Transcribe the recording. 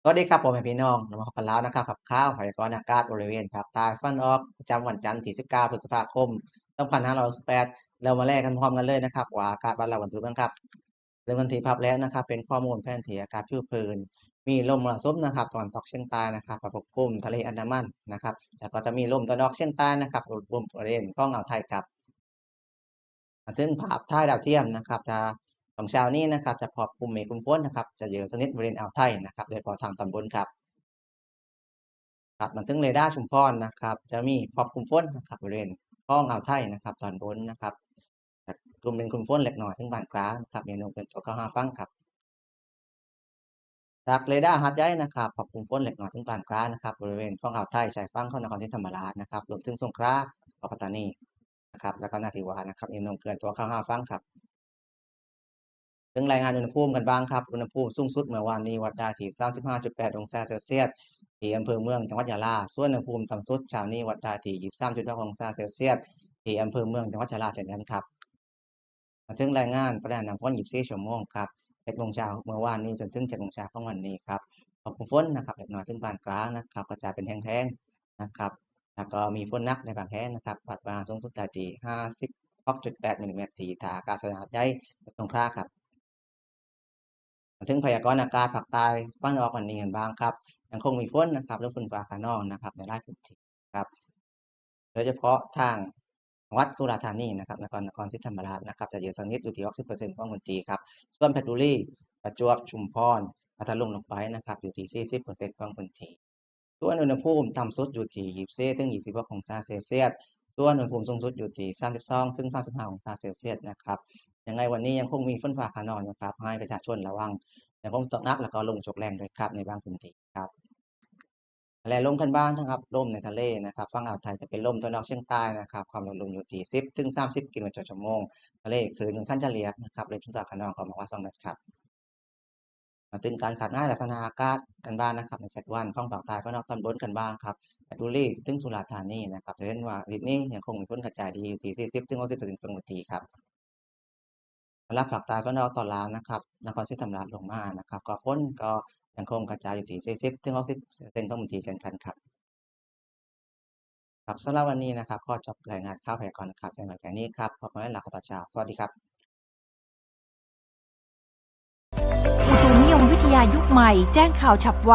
สวัสดีครับผมพี่น้องมาพบกันแล้วนะครับกับข้าวพยากรณ์อากาศบริเวณภาคใต้ฝั่งออกประจำวันจันทร์ที่19พฤษภาคม2568เรามาแลกกันพร้อมกันเลยนะครับว่าอากาศบ้านเราวันพุธบ้างครับเริ่มกันที่ภาพแรกนะครับเป็นข้อมูลแผนที่อากาศผิวเผินมีลมมรสุมนะครับตะวันตกเฉียงใต้นะครับปกคลุมทะเลอันดามันนะครับแล้วก็จะมีลมตะวันออกเฉียงใต้นะครับรวมบริเวณของอ่าวไทยครับซึ่งภาพถ่ายดาวเทียมนะครับจะของเช้านี้นะครับจะพบกลุ่มเมฆกลุ่มฝนนะครับจะเยอะชนิดบริเวณอ่าวไทยนะครับโดยเฉพาะทางตอนบนครับ ครับมันถึงเรดาร์ชุมพรนะครับจะมีพบกลุ่มฝนนะครับบริเวณท้องอ่าวไทยนะครับตอนบนนะครับแต่กลุ่มเป็นกลุ่มฝนเล็กน้อยถึงปานกลางนะครับเมนูเป็นตัวเข้าหาฟังครับจากเรดาร์หาดใหญ่นะครับพบกลุ่มฝนเล็กน้อยถึงปานกลางนะครับบริเวณท้องอ่าวไทยชายฝั่งของนครศรีธรรมราชนะครับรวมถึงสงขลาปัตตานีนะครับแล้วก็นาทิวานะครับเมนูเกินตัวเข้าหาฟังครับถึงรายงานอุณหภูมิกันบ้างครับอุณหภูมิสูงสุดเมื่อวานนี้วัดได้ที่35.8องศาเซลเซียสที่อำเภอเมืองจังหวัดยะลาส่วนอุณหภูมิต่ำสุดเช้านี้วัดได้ที่23.6องศาเซลเซียสที่อำเภอเมืองจังหวัดยะลาเช่นกันครับมาถึงรายงานปริมาณน้ำฝน24ชั่วโมงครับ7โมงเช้าเมื่อวานนี้จนถึง7โมงเช้าของวันนี้ครับปริมาณฝนนะครับเล็กน้อยถึงปานกลางนะครับกระจายเป็นแห้งๆนะครับแล้วก็มีฝนหนักในบางแห่งนะครับวัดปริมาณสูงสุดได้ที่56.8มิลลิเมตรที่ท่าอากาศยานใหญ่สงขลาครับ ถึงพยากรณ์อากาศภาคใต้ฝั่งตะวันออกวันนี้กันบ้างครับยังคงมีฝนนะครับหรือฝนฟ้าคะนองนะครับในหลายพื้นที่ครับโดยเฉพาะทางจังหวัดสุราษฎร์ธานีนะครับนครศรีธรรมราชนะครับจะเยอะสักนิดอยู่ที่60%ของพื้นที่ครับส่วนเพชรบุรีประจวบชุมพรพัทลุงลงไปนะครับอยู่ที่40%ของพื้นที่ส่วนอุณหภูมิต่ำสุดอยู่ที่24ถึง26องศาเซลเซียสส่วนอุณหภูมิสูงสุดอยู่ที่32ถึง35องศาเซลเซียสนะครับยังไงวันนี้ยังคงมีฝนฟ้าคะนองนะครับให้ประชาชนระวัง ยังคงตกหนักแล้วก็ลมตกแรงด้วยครับในบางพื้นที่ครับและลมกันบ้างนะครับลมในทะเลนะครับฝั่งอ่าวไทยจะเป็นลมตะวันออกเฉียงใต้นะครับความเร็วลมอยู่ที่10ถึง30กิโลเมตรต่อชั่วโมงทะเลคลื่นค่อนข้างจะเฉลี่ยนะครับเลยทุ่งตาขนองของมาว่า2เมตรครับมาถึงการขาดง่ายลักษณะอากาศกันบ้างนะครับใน7วันของภาคใต้ก็นอกตอนบนกันบ้างครับเพชรบุรีถึงสุราษฎร์ธานีนะครับจะเห็นว่าฤทธิ์นี้ยังคงมีฝนกระจายดีอยู่ที่40ถึง60%ของพื้นที่ครับ สำหรับภาคใต้ก็นอกตอนล่างนะครับนครศรีธรรมราชลงมานะครับก็ฝนก็ยังคงกระจายอยู่ที่40ถึง60%ของพื้นที่เช่นกันครับครับสำหรับวันนี้นะครับก็จบรายงานข่าวพยากรณ์อากาศเพียงแค่นี้ครับขอบคุณและลาก่อนตอนเช้าสวัสดีครับอุตุนิยมวิทยายุคใหม่แจ้งข่าวฉับไว